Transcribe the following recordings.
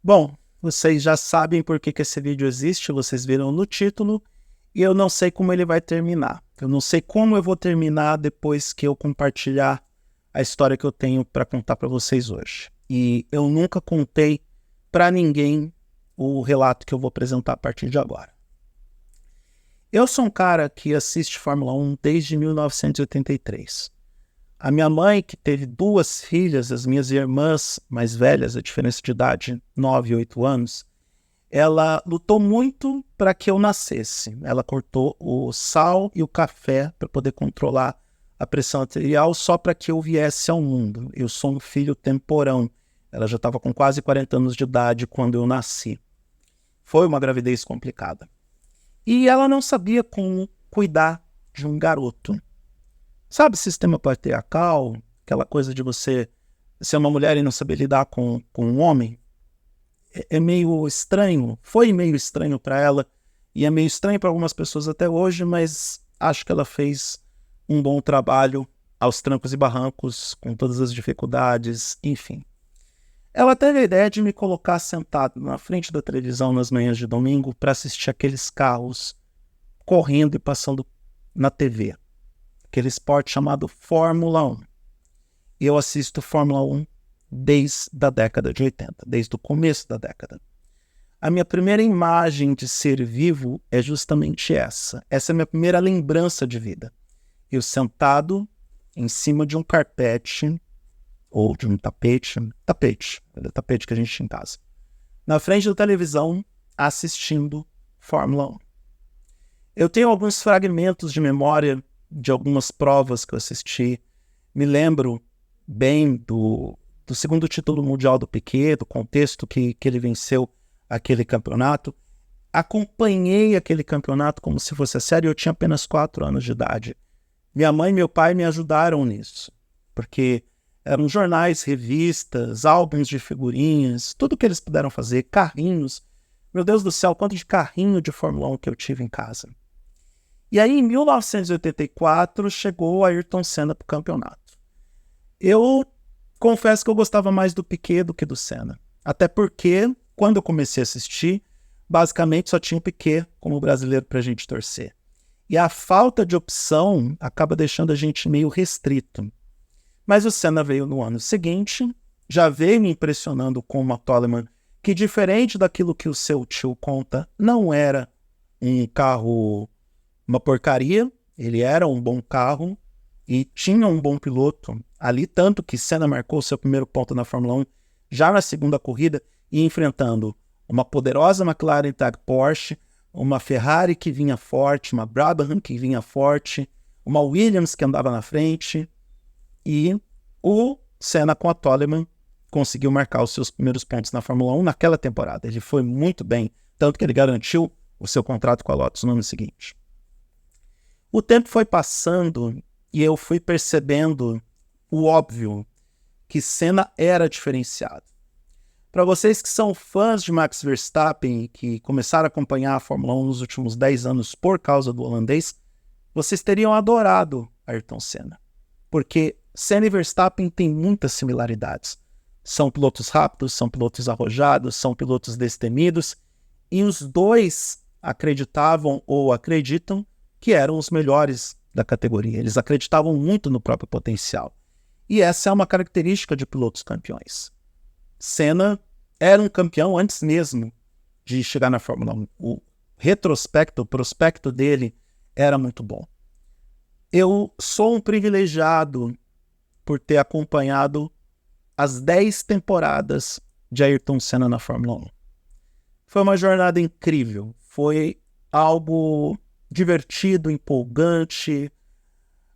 Bom, vocês já sabem por que esse vídeo existe, vocês viram no título, e eu não sei como ele vai terminar. Eu não sei como eu vou terminar depois que eu compartilhar a história que eu tenho para contar para vocês hoje. E eu nunca contei para ninguém o relato que eu vou apresentar a partir de agora. Eu sou um cara que assiste Fórmula 1 desde 1983. A minha mãe, que teve 2 filhas, as minhas irmãs mais velhas, a diferença de idade, 9 e 8 anos, ela lutou muito para que eu nascesse. Ela cortou o sal e o café para poder controlar a pressão arterial só para que eu viesse ao mundo. Eu sou um filho temporão. Ela já estava com quase 40 anos de idade quando eu nasci. Foi uma gravidez complicada. E ela não sabia como cuidar de um garoto. Sabe, sistema patriarcal, aquela coisa de você ser uma mulher e não saber lidar com um homem? É meio estranho, foi meio estranho para ela, e é meio estranho para algumas pessoas até hoje, mas acho que ela fez um bom trabalho aos trancos e barrancos, com todas as dificuldades, enfim. Ela teve a ideia de me colocar sentado na frente da televisão nas manhãs de domingo para assistir aqueles carros correndo e passando na TV. Aquele esporte chamado Fórmula 1. E eu assisto Fórmula 1 desde a década de 80, desde o começo da década. A minha primeira imagem de ser vivo é justamente essa. Essa é a minha primeira lembrança de vida. Eu sentado em cima de um carpete, ou de um tapete que a gente tinha em casa, na frente da televisão, assistindo Fórmula 1. Eu tenho alguns fragmentos de memória de algumas provas que eu assisti. Me lembro bem do segundo título mundial do Piquet, do contexto que ele venceu aquele campeonato. Acompanhei aquele campeonato como se fosse a série. Eu tinha apenas 4 anos de idade. Minha mãe e meu pai me ajudaram nisso, porque eram jornais, revistas, álbuns de figurinhas, tudo que eles puderam fazer, carrinhos. Meu Deus do céu, quanto de carrinho de Fórmula 1 que eu tive em casa. E aí, em 1984, chegou o Ayrton Senna para o campeonato. Eu confesso que eu gostava mais do Piquet do que do Senna. Até porque, quando eu comecei a assistir, basicamente só tinha o Piquet como brasileiro para a gente torcer. E a falta de opção acaba deixando a gente meio restrito. Mas o Senna veio no ano seguinte, já veio me impressionando com uma Toleman que, diferente daquilo que o seu tio conta, não era um carro, uma porcaria. Ele era um bom carro e tinha um bom piloto ali, tanto que Senna marcou seu primeiro ponto na Fórmula 1 já na segunda corrida e enfrentando uma poderosa McLaren Tag Porsche, uma Ferrari que vinha forte, uma Brabham que vinha forte, uma Williams que andava na frente, e o Senna com a Toleman conseguiu marcar os seus primeiros pontos na Fórmula 1 naquela temporada. Ele foi muito bem, tanto que ele garantiu o seu contrato com a Lotus no ano seguinte. O tempo foi passando e eu fui percebendo o óbvio, que Senna era diferenciado. Para vocês que são fãs de Max Verstappen e que começaram a acompanhar a Fórmula 1 nos últimos 10 anos por causa do holandês, vocês teriam adorado Ayrton Senna. Porque Senna e Verstappen têm muitas similaridades. São pilotos rápidos, são pilotos arrojados, são pilotos destemidos, e os dois acreditavam ou acreditam que eram os melhores da categoria. Eles acreditavam muito no próprio potencial. E essa é uma característica de pilotos campeões. Senna era um campeão antes mesmo de chegar na Fórmula 1. O retrospecto, o prospecto dele era muito bom. Eu sou um privilegiado por ter acompanhado as 10 temporadas de Ayrton Senna na Fórmula 1. Foi uma jornada incrível. Foi algo divertido, empolgante,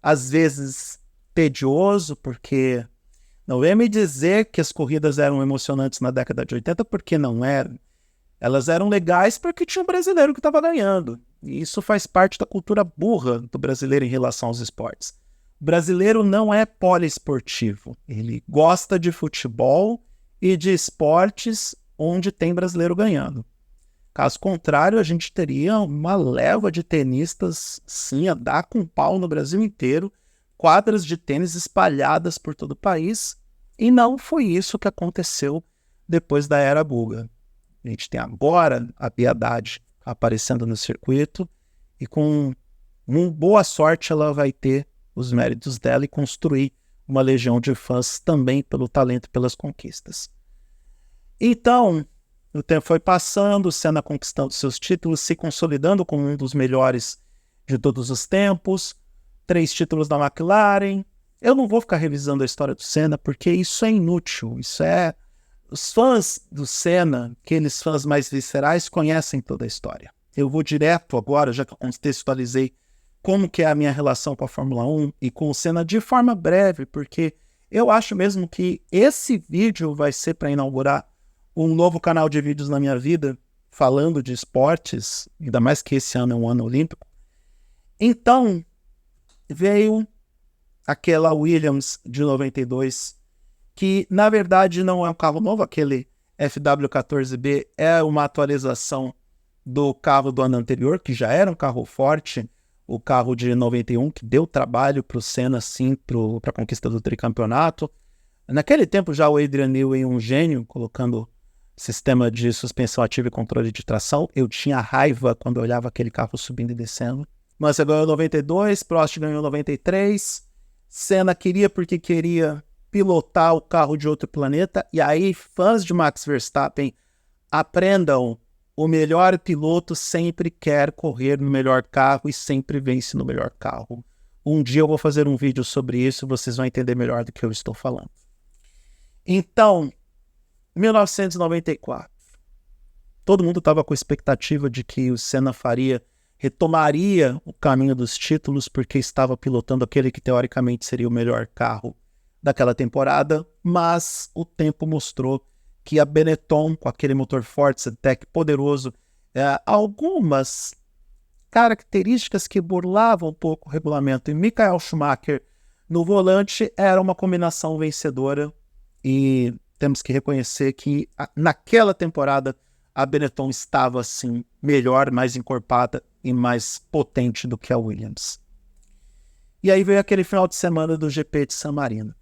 às vezes tedioso, porque não vem me dizer que as corridas eram emocionantes na década de 80, porque não eram. Elas eram legais porque tinha um brasileiro que estava ganhando. E isso faz parte da cultura burra do brasileiro em relação aos esportes. O brasileiro não é poliesportivo. Ele gosta de futebol e de esportes onde tem brasileiro ganhando. Caso contrário, a gente teria uma leva de tenistas, sim, a dar com pau no Brasil inteiro, quadras de tênis espalhadas por todo o país, e não foi isso que aconteceu depois da era Guga. A gente tem agora a Piedade aparecendo no circuito e com boa sorte ela vai ter os méritos dela e construir uma legião de fãs também pelo talento e pelas conquistas. Então, o tempo foi passando, o Senna conquistando seus títulos, se consolidando como um dos melhores de todos os tempos, 3 títulos da McLaren. Eu não vou ficar revisando a história do Senna, porque isso é inútil, Os fãs do Senna, aqueles fãs mais viscerais, conhecem toda a história. Eu vou direto agora, já que eu contextualizei como que é a minha relação com a Fórmula 1 e com o Senna de forma breve, porque eu acho mesmo que esse vídeo vai ser para inaugurar um novo canal de vídeos na minha vida, falando de esportes, ainda mais que esse ano é um ano olímpico. Então, veio aquela Williams de 92, que na verdade não é um carro novo, aquele FW14B é uma atualização do carro do ano anterior, que já era um carro forte, o carro de 91, que deu trabalho para o Senna, sim, para a conquista do tricampeonato. Naquele tempo já o Adrian Newey, um gênio, colocando sistema de suspensão ativa e controle de tração. Eu tinha raiva quando eu olhava aquele carro subindo e descendo. Mansell ganhou 92, Prost ganhou 93, Senna queria porque queria pilotar o carro de outro planeta, e aí fãs de Max Verstappen aprendam: o melhor piloto sempre quer correr no melhor carro e sempre vence no melhor carro. Um dia eu vou fazer um vídeo sobre isso, vocês vão entender melhor do que eu estou falando. Então, 1994, todo mundo estava com a expectativa de que o Senna retomaria o caminho dos títulos porque estava pilotando aquele que teoricamente seria o melhor carro daquela temporada, mas o tempo mostrou que a Benetton, com aquele motor forte, Zetec poderoso, algumas características que burlavam um pouco o regulamento, e Michael Schumacher no volante era uma combinação vencedora, e temos que reconhecer que naquela temporada a Benetton estava assim melhor, mais encorpada e mais potente do que a Williams. E aí veio aquele final de semana do GP de San Marino.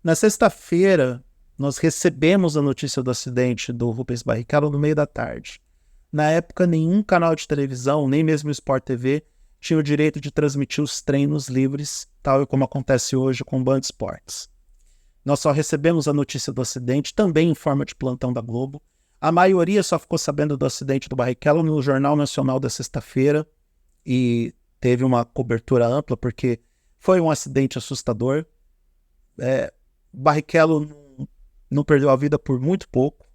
Na sexta-feira, nós recebemos a notícia do acidente do Rubens Barrichello no meio da tarde. Na época, nenhum canal de televisão, nem mesmo o Sport TV, tinha o direito de transmitir os treinos livres, tal como acontece hoje com o Band Esportes. Nós só recebemos a notícia do acidente, também em forma de plantão da Globo. A maioria só ficou sabendo do acidente do Barrichello no Jornal Nacional da sexta-feira, e teve uma cobertura ampla, porque foi um acidente assustador. Barrichello não perdeu a vida por muito pouco.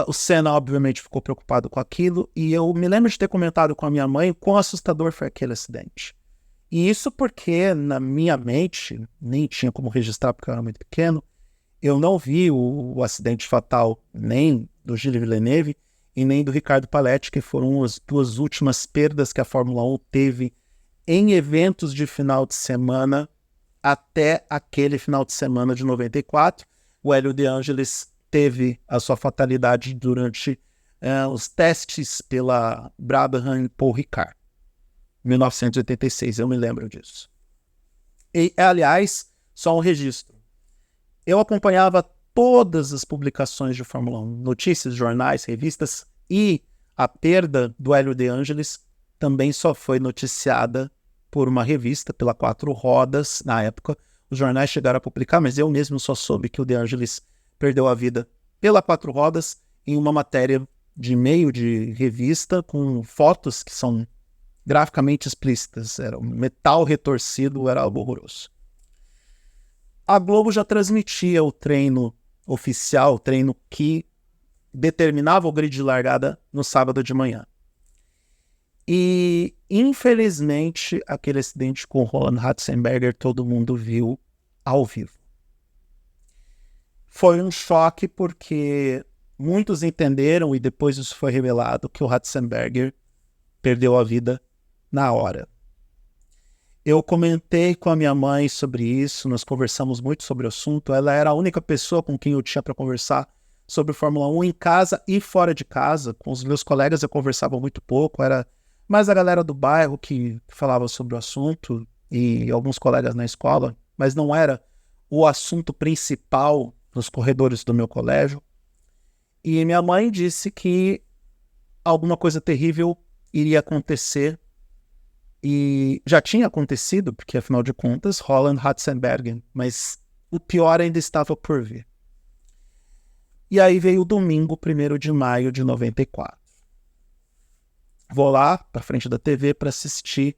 O Senna, obviamente, ficou preocupado com aquilo, e eu me lembro de ter comentado com a minha mãe quão assustador foi aquele acidente. E isso porque, na minha mente, nem tinha como registrar porque eu era muito pequeno, eu não vi o acidente fatal nem do Gilles Villeneuve e nem do Ricardo Paletti, que foram as 2 últimas perdas que a Fórmula 1 teve em eventos de final de semana até aquele final de semana de 94. O Hélio De Angelis teve a sua fatalidade durante os testes pela Brabham e Paul Ricard, 1986, eu me lembro disso. E, aliás, só um registro. Eu acompanhava todas as publicações de Fórmula 1, notícias, jornais, revistas, e a perda do Hélio De Angelis também só foi noticiada por uma revista, pela Quatro Rodas, na época. Os jornais chegaram a publicar, mas eu mesmo só soube que o De Angelis perdeu a vida pela Quatro Rodas em uma matéria de meio de revista com fotos que são graficamente explícitas. Era um metal retorcido, era algo horroroso. A Globo já transmitia o treino oficial, o treino que determinava o grid de largada no sábado de manhã. E, infelizmente, aquele acidente com o Roland Ratzenberger todo mundo viu ao vivo. Foi um choque porque muitos entenderam, e depois isso foi revelado, que o Ratzenberger perdeu a vida na hora. Eu comentei com a minha mãe sobre isso, nós conversamos muito sobre o assunto. Ela era a única pessoa com quem eu tinha para conversar sobre Fórmula 1 em casa e fora de casa. Com os meus colegas eu conversava muito pouco, era mais a galera do bairro que falava sobre o assunto e alguns colegas na escola, mas não era o assunto principal nos corredores do meu colégio. E minha mãe disse que alguma coisa terrível iria acontecer. E já tinha acontecido, porque afinal de contas, Holland Ratzenberger, mas o pior ainda estava por vir. E aí veio o domingo, 1º de maio de 94. Vou lá para frente da TV para assistir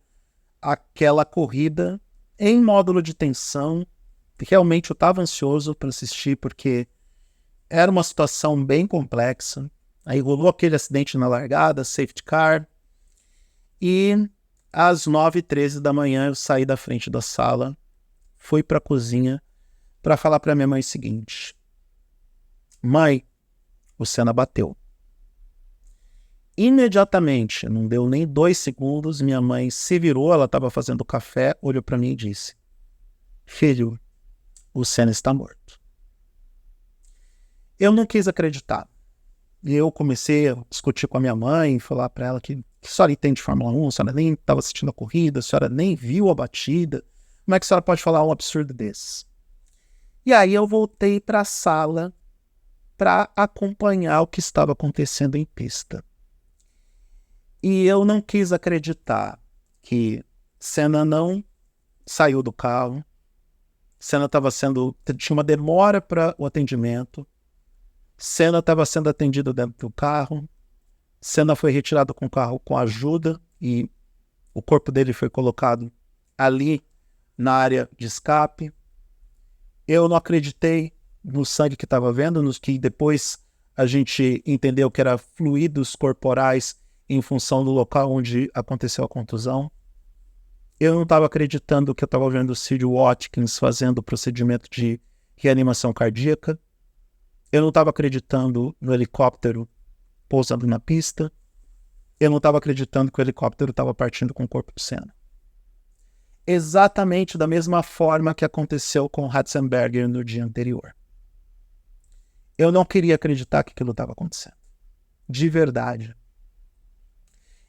aquela corrida em módulo de tensão. Realmente eu estava ansioso para assistir, porque era uma situação bem complexa. Aí rolou aquele acidente na largada, safety car, e às 9h13 da manhã eu saí da frente da sala, fui para a cozinha para falar para minha mãe o seguinte: mãe, o Senna bateu. Imediatamente, não deu nem 2 segundos, minha mãe se virou, ela estava fazendo café, olhou para mim e disse: filho, o Senna está morto. Eu não quis acreditar. E eu comecei a discutir com a minha mãe, falar para ela que a senhora entende de Fórmula 1, a senhora nem estava assistindo a corrida, a senhora nem viu a batida. Como é que a senhora pode falar um absurdo desse? E aí eu voltei para a sala para acompanhar o que estava acontecendo em pista. E eu não quis acreditar que Senna não saiu do carro, Senna tinha uma demora para o atendimento, Senna estava sendo atendido dentro do carro, Senna foi retirado com o carro com ajuda e o corpo dele foi colocado ali na área de escape. Eu não acreditei no sangue que estava vendo, nos que depois a gente entendeu que eram fluidos corporais em função do local onde aconteceu a contusão. Eu não estava acreditando que eu estava vendo o Sid Watkins fazendo o procedimento de reanimação cardíaca. Eu não estava acreditando no helicóptero pousando na pista. Eu não estava acreditando que o helicóptero estava partindo com o corpo do Senna. Exatamente da mesma forma que aconteceu com Ratzenberger no dia anterior. Eu não queria acreditar que aquilo estava acontecendo. De verdade.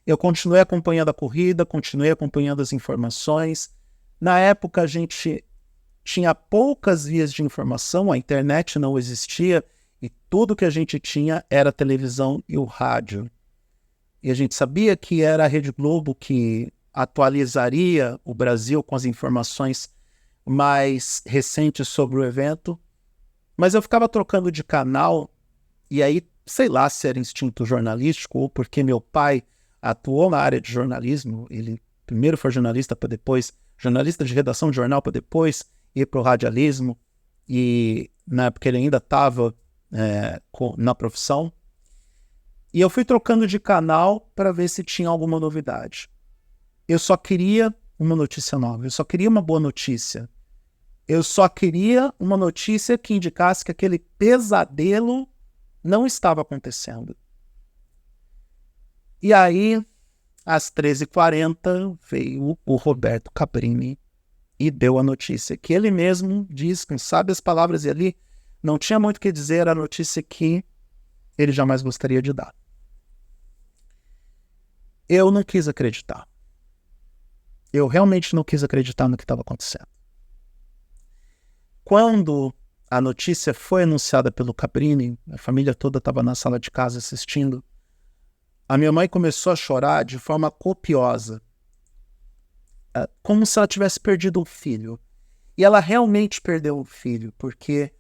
Eu continuei acompanhando a corrida, continuei acompanhando as informações. Na época a gente tinha poucas vias de informação, a internet não existia e tudo que a gente tinha era a televisão e o rádio. E a gente sabia que era a Rede Globo que atualizaria o Brasil com as informações mais recentes sobre o evento, mas eu ficava trocando de canal e aí, sei lá se era instinto jornalístico ou porque meu pai atuou na área de jornalismo, ele primeiro foi jornalista para depois, jornalista de redação de jornal para depois ir para o radialismo, e na época ele ainda estava na profissão, e eu fui trocando de canal para ver se tinha alguma novidade. Eu só queria uma notícia nova, eu só queria uma boa notícia, eu só queria uma notícia que indicasse que aquele pesadelo não estava acontecendo. E aí, às 13h40, veio o Roberto Cabrini e deu a notícia que ele mesmo diz, com sábias palavras, e ali não tinha muito o que dizer, a notícia que ele jamais gostaria de dar. Eu não quis acreditar. Eu realmente não quis acreditar no que estava acontecendo. Quando a notícia foi anunciada pelo Cabrini, a família toda estava na sala de casa assistindo, a minha mãe começou a chorar de forma copiosa, como se ela tivesse perdido um filho. E ela realmente perdeu um filho, porque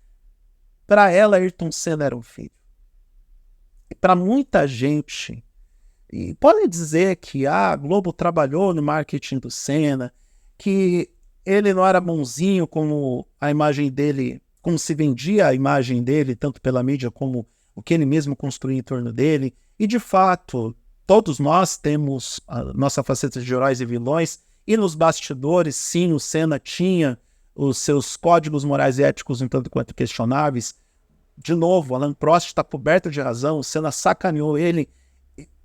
para ela Ayrton Senna era um filho. E para muita gente, e podem dizer que a Globo trabalhou no marketing do Senna, que ele não era bonzinho como a imagem dele, como se vendia a imagem dele, tanto pela mídia como o que ele mesmo construía em torno dele. E, de fato, todos nós temos a nossa faceta de heróis e vilões, e nos bastidores, sim, o Senna tinha os seus códigos morais e éticos um tanto quanto questionáveis. De novo, Alain Prost está coberto de razão, o Senna sacaneou ele,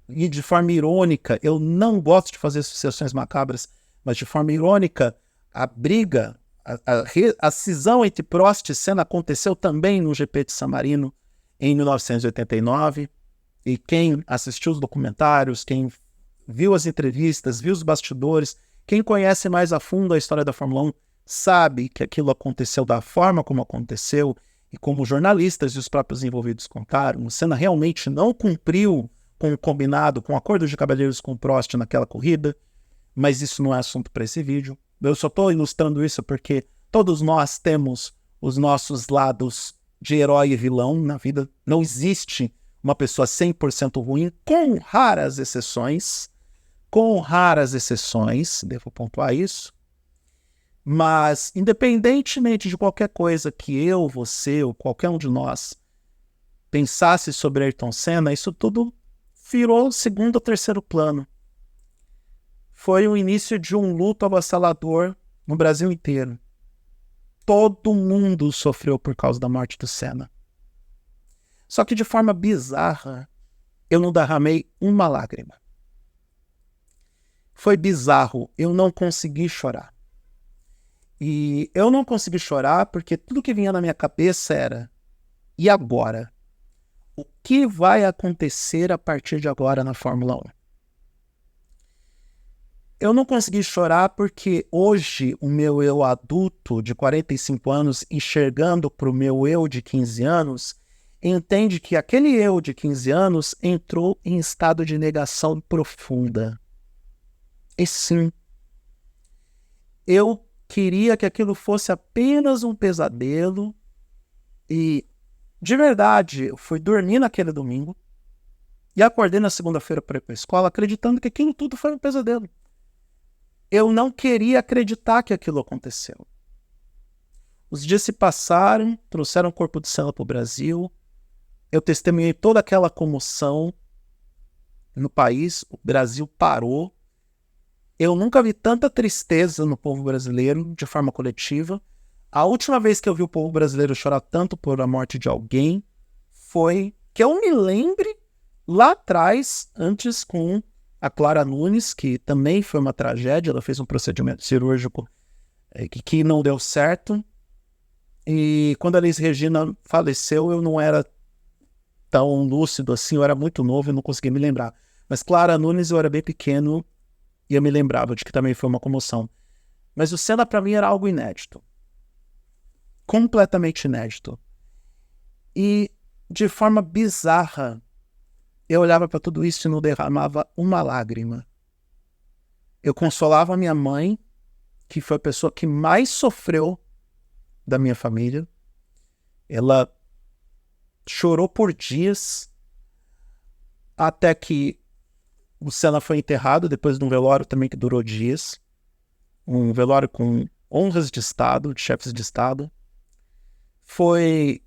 e de forma irônica, eu não gosto de fazer associações macabras, mas de forma irônica, a briga, a cisão entre Prost e Senna aconteceu também no GP de San Marino, em 1989, e quem assistiu os documentários, quem viu as entrevistas, viu os bastidores, quem conhece mais a fundo a história da Fórmula 1, sabe que aquilo aconteceu da forma como aconteceu, E como os jornalistas e os próprios envolvidos contaram, o Senna realmente não cumpriu com o combinado, com o acordo de cavalheiros com o Prost naquela corrida, mas isso não é assunto para esse vídeo. Eu só estou ilustrando isso porque todos nós temos os nossos lados de herói e vilão na vida. Não existe uma pessoa 100% ruim, com raras exceções, devo pontuar isso. Mas, independentemente de qualquer coisa que eu, você ou qualquer um de nós pensasse sobre Ayrton Senna, isso tudo virou segundo ou terceiro plano. Foi o início de um luto avassalador no Brasil inteiro. Todo mundo sofreu por causa da morte do Senna. Só que de forma bizarra, eu não derramei uma lágrima. Foi bizarro, eu não consegui chorar. E eu não consegui chorar porque tudo que vinha na minha cabeça era: e agora? O que vai acontecer a partir de agora na Fórmula 1? Eu não consegui chorar porque hoje o meu eu adulto de 45 anos, enxergando para o meu eu de 15 anos, entende que aquele eu de 15 anos entrou em estado de negação profunda. E sim, eu queria que aquilo fosse apenas um pesadelo e, de verdade, eu fui dormir naquele domingo e acordei na segunda-feira para ir para a escola acreditando que aquilo tudo foi um pesadelo. Eu não queria acreditar que aquilo aconteceu. Os dias se passaram, trouxeram o corpo do Senna para o Brasil, eu testemunhei toda aquela comoção no país, o Brasil parou. Eu nunca vi tanta tristeza no povo brasileiro de forma coletiva. A última vez que eu vi o povo brasileiro chorar tanto por a morte de alguém foi, que eu me lembre, lá atrás, antes com a Clara Nunes, que também foi uma tragédia. Ela fez um procedimento cirúrgico que não deu certo. E quando a Elis Regina faleceu, eu não era tão lúcido assim, eu era muito novo e não conseguia me lembrar. Mas Clara Nunes, eu era bem pequeno e eu me lembrava de que também foi uma comoção. Mas o Senna para mim era algo inédito. Completamente inédito. E de forma bizarra, eu olhava para tudo isso e não derramava uma lágrima. Eu consolava a minha mãe, que foi a pessoa que mais sofreu da minha família. Ela chorou por dias, até que o Senna foi enterrado, depois de um velório também que durou dias. Um velório com honras de Estado, de chefes de Estado. Foi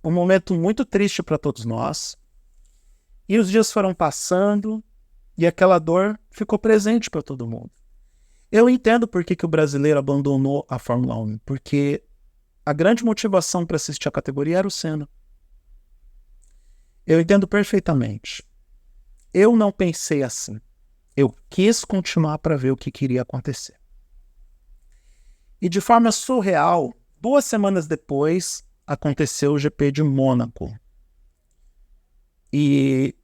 um momento muito triste para todos nós. E os dias foram passando e aquela dor ficou presente para todo mundo. Eu entendo por que o brasileiro abandonou a Fórmula 1, porque a grande motivação para assistir a categoria era o Senna. Eu entendo perfeitamente. Eu não pensei assim. Eu quis continuar para ver o que queria acontecer. E de forma surreal, 2 semanas depois, aconteceu o GP de Mônaco. E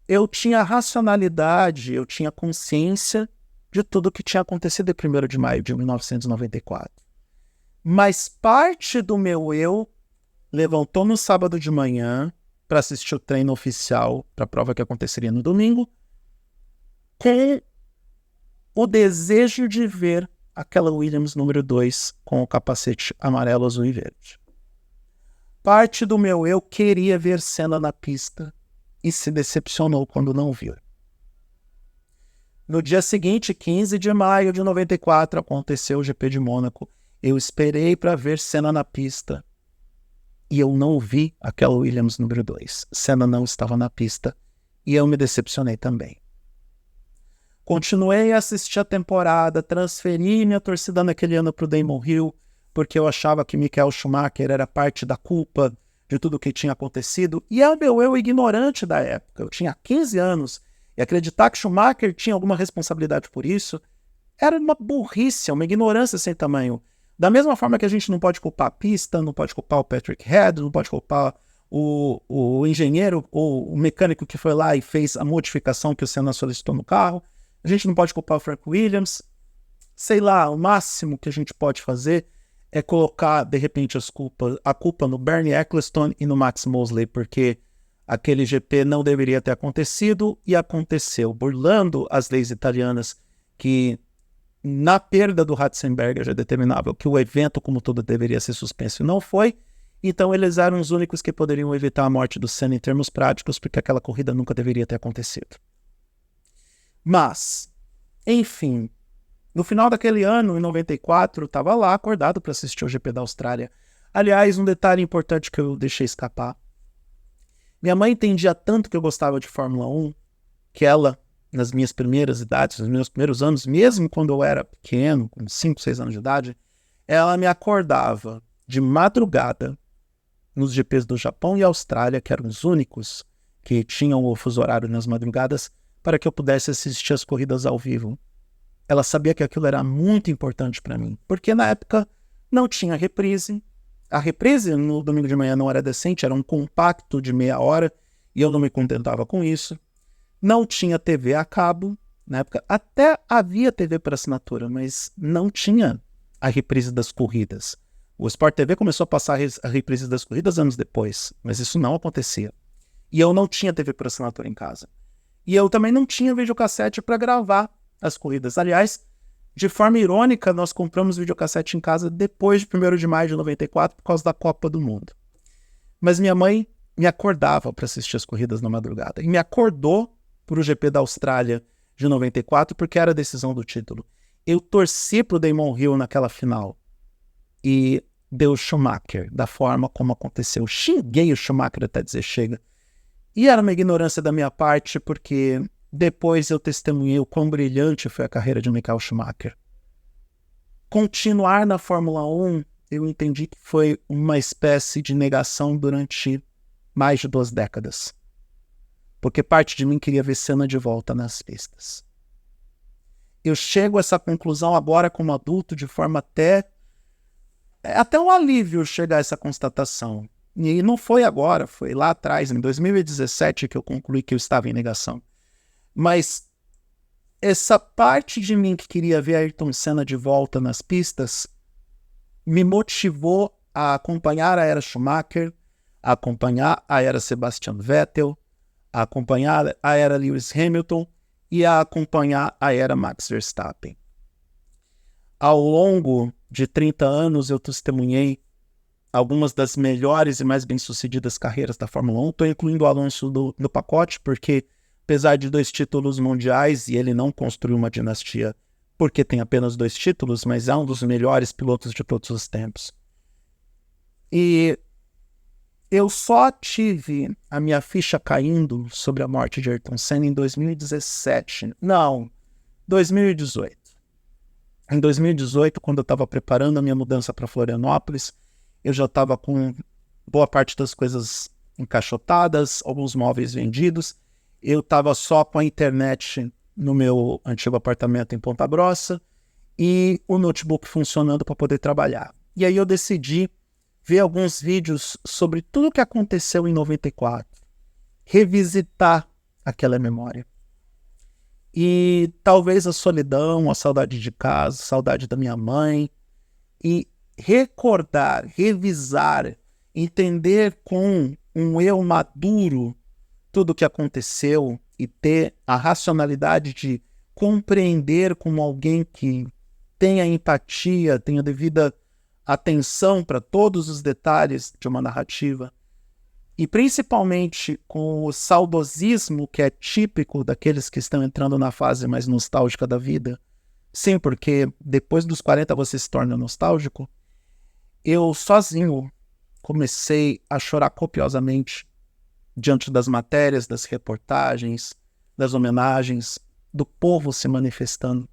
eu tinha racionalidade, eu tinha consciência de tudo o que tinha acontecido em 1º de maio de 1994. Mas parte do meu eu levantou no sábado de manhã para assistir o treino oficial para a prova que aconteceria no domingo, com o desejo de ver aquela Williams número 2 com o capacete amarelo, azul e verde. Parte do meu eu queria ver Senna na pista e se decepcionou quando não viu. No dia seguinte, 15 de maio de 94, aconteceu o GP de Mônaco. Eu esperei para ver Senna na pista e eu não vi aquela Williams número 2. Senna não estava na pista e eu me decepcionei também. Continuei a assistir a temporada, transferi minha torcida naquele ano para o Damon Hill, porque eu achava que Michael Schumacher era parte da culpa de tudo o que tinha acontecido, e era meu eu ignorante da época. Eu tinha 15 anos, e acreditar que Schumacher tinha alguma responsabilidade por isso era uma burrice, uma ignorância sem tamanho. Da mesma forma que a gente não pode culpar a pista, não pode culpar o Patrick Head, não pode culpar o engenheiro ou o mecânico que foi lá e fez a modificação que o Senna solicitou no carro. A gente não pode culpar o Frank Williams. Sei lá, o máximo que a gente pode fazer é colocar, de repente, a culpa no Bernie Ecclestone e no Max Mosley, porque aquele GP não deveria ter acontecido e aconteceu, burlando as leis italianas que, na perda do Ratzenberger, já determinava que o evento como todo deveria ser suspenso e não foi. Então eles eram os únicos que poderiam evitar a morte do Senna em termos práticos, porque aquela corrida nunca deveria ter acontecido. Mas, enfim, no final daquele ano, em 94, eu estava lá acordado para assistir o GP da Austrália. Aliás, um detalhe importante que eu deixei escapar. Minha mãe entendia tanto que eu gostava de Fórmula 1, que ela, nas minhas primeiras idades, nos meus primeiros anos, mesmo quando eu era pequeno, com 5, 6 anos de idade, ela me acordava de madrugada nos GPs do Japão e Austrália, que eram os únicos que tinham o fuso horário nas madrugadas, para que eu pudesse assistir as corridas ao vivo. Ela sabia que aquilo era muito importante para mim, porque na época não tinha reprise. A reprise no domingo de manhã não era decente, era um compacto de meia hora, e eu não me contentava com isso. Não tinha TV a cabo, na época até havia TV por assinatura, mas não tinha a reprise das corridas. O Sport TV começou a passar a reprise das corridas anos depois, mas isso não acontecia. E eu não tinha TV por assinatura em casa. E eu também não tinha videocassete para gravar as corridas. Aliás, de forma irônica, nós compramos videocassete em casa depois de 1º de maio de 94 por causa da Copa do Mundo. Mas minha mãe me acordava para assistir as corridas na madrugada. E me acordou para o GP da Austrália de 94 porque era a decisão do título. Eu torci para o Damon Hill naquela final. E deu Schumacher, da forma como aconteceu. Xinguei o Schumacher até dizer chega. E era uma ignorância da minha parte, porque depois eu testemunhei o quão brilhante foi a carreira de Michael Schumacher. Continuar na Fórmula 1, eu entendi que foi uma espécie de negação durante mais de 2 décadas. Porque parte de mim queria ver Senna de volta nas pistas. Eu chego a essa conclusão agora como adulto de forma até um alívio chegar a essa constatação. E não foi agora, foi lá atrás, em 2017, que eu concluí que eu estava em negação. Mas essa parte de mim que queria ver Ayrton Senna de volta nas pistas me motivou a acompanhar a era Schumacher, a acompanhar a era Sebastian Vettel, a acompanhar a era Lewis Hamilton e a acompanhar a era Max Verstappen. Ao longo de 30 anos, eu testemunhei algumas das melhores e mais bem-sucedidas carreiras da Fórmula 1. Estou incluindo o Alonso no pacote, porque apesar de 2 títulos mundiais, e ele não construiu uma dinastia porque tem apenas 2 títulos, mas é um dos melhores pilotos de todos os tempos. E eu só tive a minha ficha caindo sobre a morte de Ayrton Senna em 2017. Não, 2018. Em 2018, quando eu estava preparando a minha mudança para Florianópolis, eu já estava com boa parte das coisas encaixotadas, alguns móveis vendidos. Eu estava só com a internet no meu antigo apartamento em Ponta Grossa e o notebook funcionando para poder trabalhar. E aí eu decidi ver alguns vídeos sobre tudo o que aconteceu em 94, revisitar aquela memória. E talvez a solidão, a saudade de casa, a saudade da minha mãe, e recordar, revisar, entender com um eu maduro tudo o que aconteceu e ter a racionalidade de compreender como alguém que tenha empatia, tenha devida atenção para todos os detalhes de uma narrativa, e principalmente com o saudosismo que é típico daqueles que estão entrando na fase mais nostálgica da vida. Sim, porque depois dos 40 você se torna nostálgico. Eu sozinho comecei a chorar copiosamente diante das matérias, das reportagens, das homenagens, do povo se manifestando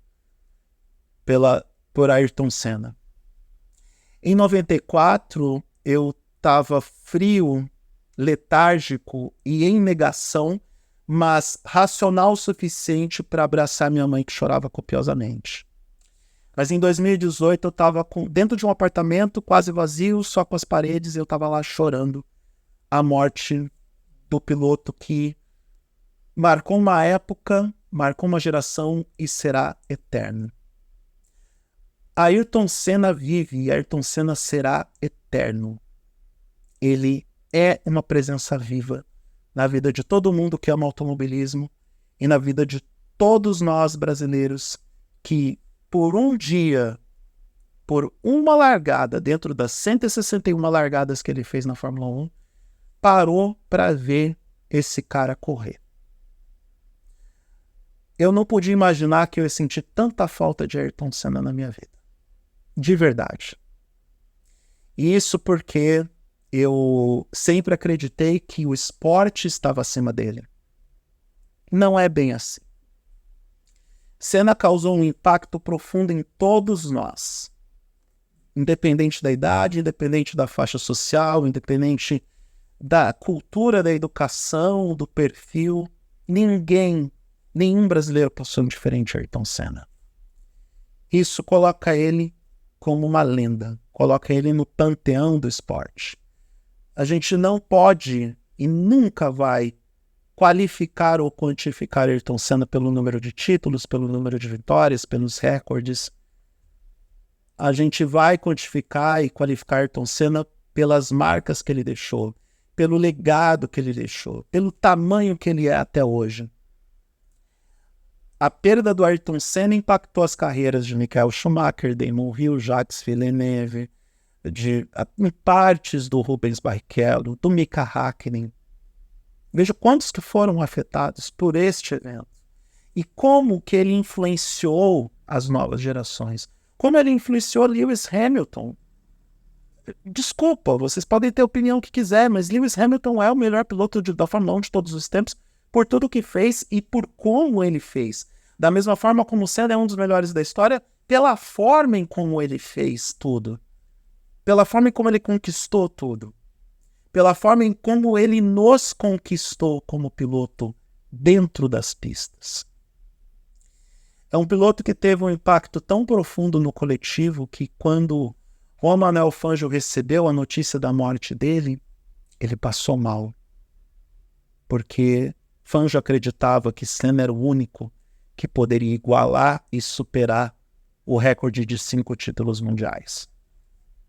por Ayrton Senna. Em 94, eu estava frio, letárgico e em negação, mas racional o suficiente para abraçar minha mãe que chorava copiosamente. Mas em 2018 eu estava dentro de um apartamento quase vazio, só com as paredes, e eu estava lá chorando a morte do piloto que marcou uma época, marcou uma geração e será eterno. Ayrton Senna vive e Ayrton Senna será eterno. Ele é uma presença viva na vida de todo mundo que ama automobilismo e na vida de todos nós brasileiros que, por um dia, por uma largada, dentro das 161 largadas que ele fez na Fórmula 1, parou para ver esse cara correr. Eu não podia imaginar que eu ia sentir tanta falta de Ayrton Senna na minha vida. De verdade. Isso porque eu sempre acreditei que o esporte estava acima dele. Não é bem assim. Senna causou um impacto profundo em todos nós. Independente da idade, independente da faixa social, independente da cultura, da educação, do perfil. Nenhum brasileiro passou diferente de Ayrton Senna. Isso coloca ele como uma lenda, coloca ele no panteão do esporte. A gente não pode e nunca vai qualificar ou quantificar Ayrton Senna pelo número de títulos, pelo número de vitórias, pelos recordes. A gente vai quantificar e qualificar Ayrton Senna pelas marcas que ele deixou, pelo legado que ele deixou, pelo tamanho que ele é até hoje. A perda do Ayrton Senna impactou as carreiras de Michael Schumacher, Damon Hill, Jacques Villeneuve, em partes do Rubens Barrichello, do Mika Häkkinen. Veja quantos que foram afetados por este evento. E como que ele influenciou as novas gerações. Como ele influenciou Lewis Hamilton. Desculpa, vocês podem ter a opinião que quiser, mas Lewis Hamilton é o melhor piloto da Fórmula 1 de todos os tempos por tudo que fez e por como ele fez. Da mesma forma como o Senna é um dos melhores da história, pela forma em como ele fez tudo. Pela forma em como ele conquistou tudo. Pela forma em como ele nos conquistou como piloto dentro das pistas. É um piloto que teve um impacto tão profundo no coletivo que quando Juan Manuel Fangio recebeu a notícia da morte dele, ele passou mal. Porque Fangio acreditava que Senna era o único que poderia igualar e superar o recorde de 5 títulos mundiais.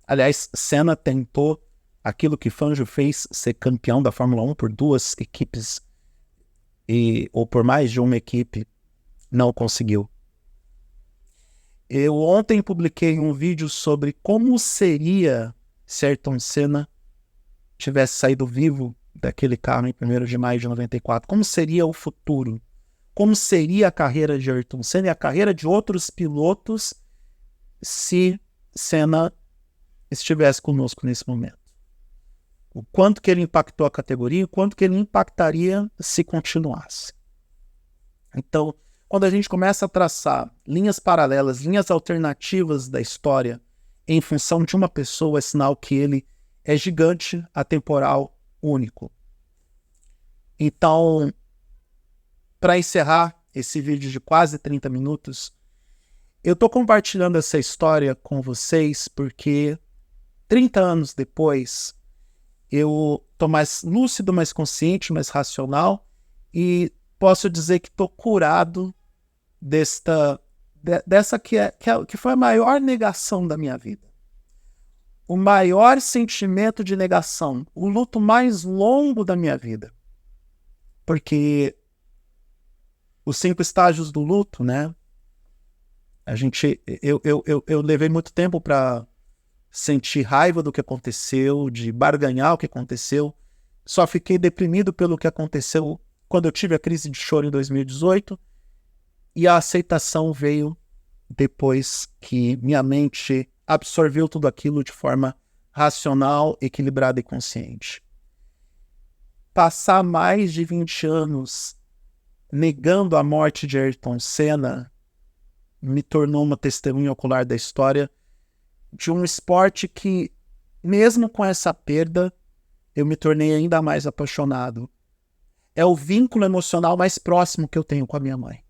Aliás, Senna tentou aquilo que Fangio fez, ser campeão da Fórmula 1 por 2 equipes, ou por mais de uma equipe, não conseguiu. Eu ontem publiquei um vídeo sobre como seria se Ayrton Senna tivesse saído vivo daquele carro em 1º de maio de 94. Como seria o futuro? Como seria a carreira de Ayrton Senna e a carreira de outros pilotos se Senna estivesse conosco nesse momento? O quanto que ele impactou a categoria e o quanto que ele impactaria se continuasse. Então, quando a gente começa a traçar linhas paralelas, linhas alternativas da história em função de uma pessoa, é sinal que ele é gigante, atemporal, único. Então, para encerrar esse vídeo de quase 30 minutos, eu estou compartilhando essa história com vocês porque 30 anos depois eu estou mais lúcido, mais consciente, mais racional e posso dizer que estou curado dessa que foi a maior negação da minha vida. O maior sentimento de negação, o luto mais longo da minha vida. Porque os 5 estágios do luto, né? Eu levei muito tempo para sentir raiva do que aconteceu, de barganhar o que aconteceu. Só fiquei deprimido pelo que aconteceu quando eu tive a crise de choro em 2018. E a aceitação veio depois que minha mente absorveu tudo aquilo de forma racional, equilibrada e consciente. Passar mais de 20 anos negando a morte de Ayrton Senna me tornou uma testemunha ocular da história de um esporte que, mesmo com essa perda, eu me tornei ainda mais apaixonado. É o vínculo emocional mais próximo que eu tenho com a minha mãe.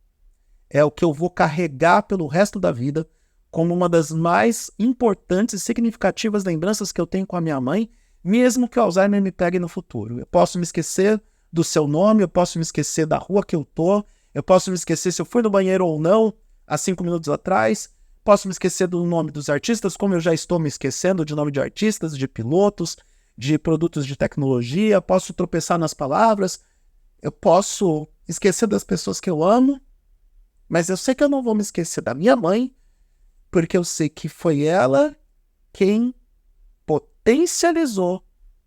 É o que eu vou carregar pelo resto da vida como uma das mais importantes e significativas lembranças que eu tenho com a minha mãe, mesmo que o Alzheimer me pegue no futuro. Eu posso me esquecer do seu nome, eu posso me esquecer da rua que eu tô, eu posso me esquecer se eu fui no banheiro ou não há 5 minutos atrás, Posso me esquecer do nome dos artistas, como eu já estou me esquecendo de nome de artistas, de pilotos, de produtos de tecnologia. Posso tropeçar nas palavras. Eu posso esquecer das pessoas que eu amo. Mas eu sei que eu não vou me esquecer da minha mãe, porque eu sei que foi ela quem potencializou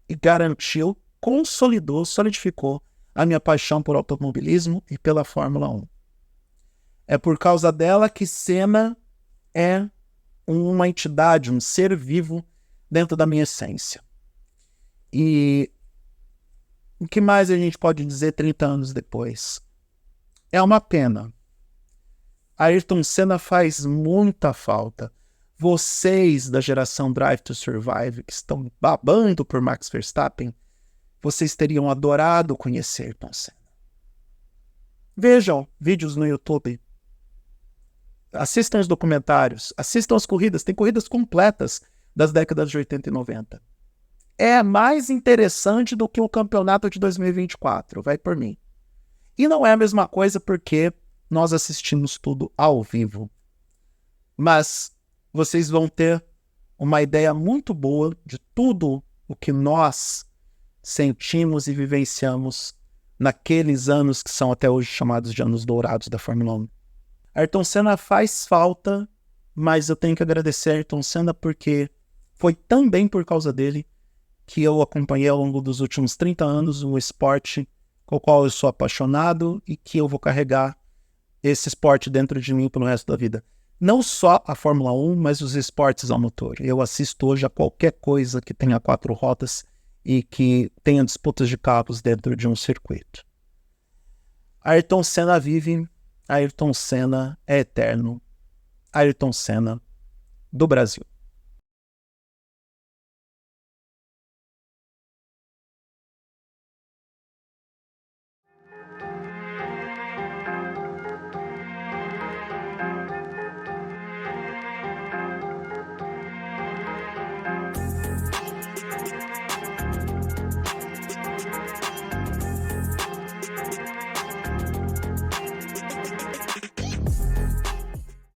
e garantiu, consolidou, solidificou a minha paixão por automobilismo e pela Fórmula 1. É por causa dela que Senna é uma entidade, um ser vivo dentro da minha essência. E o que mais a gente pode dizer 30 anos depois? É uma pena. Ayrton Senna faz muita falta. Vocês da geração Drive to Survive, que estão babando por Max Verstappen, vocês teriam adorado conhecer Ayrton Senna. Vejam vídeos no YouTube. Assistam os documentários. Assistam as corridas. Tem corridas completas das décadas de 80 e 90. É mais interessante do que o campeonato de 2024. Vai por mim. E não é a mesma coisa porque nós assistimos tudo ao vivo. Mas vocês vão ter uma ideia muito boa de tudo o que nós sentimos e vivenciamos naqueles anos que são até hoje chamados de anos dourados da Fórmula 1. Ayrton Senna faz falta, mas eu tenho que agradecer a Ayrton Senna porque foi também por causa dele que eu acompanhei ao longo dos últimos 30 anos um esporte com o qual eu sou apaixonado e que eu vou carregar esse esporte dentro de mim pelo resto da vida. Não só a Fórmula 1, mas os esportes ao motor. Eu assisto hoje a qualquer coisa que tenha 4 rodas e que tenha disputas de carros dentro de um circuito. Ayrton Senna vive, Ayrton Senna é eterno, Ayrton Senna do Brasil.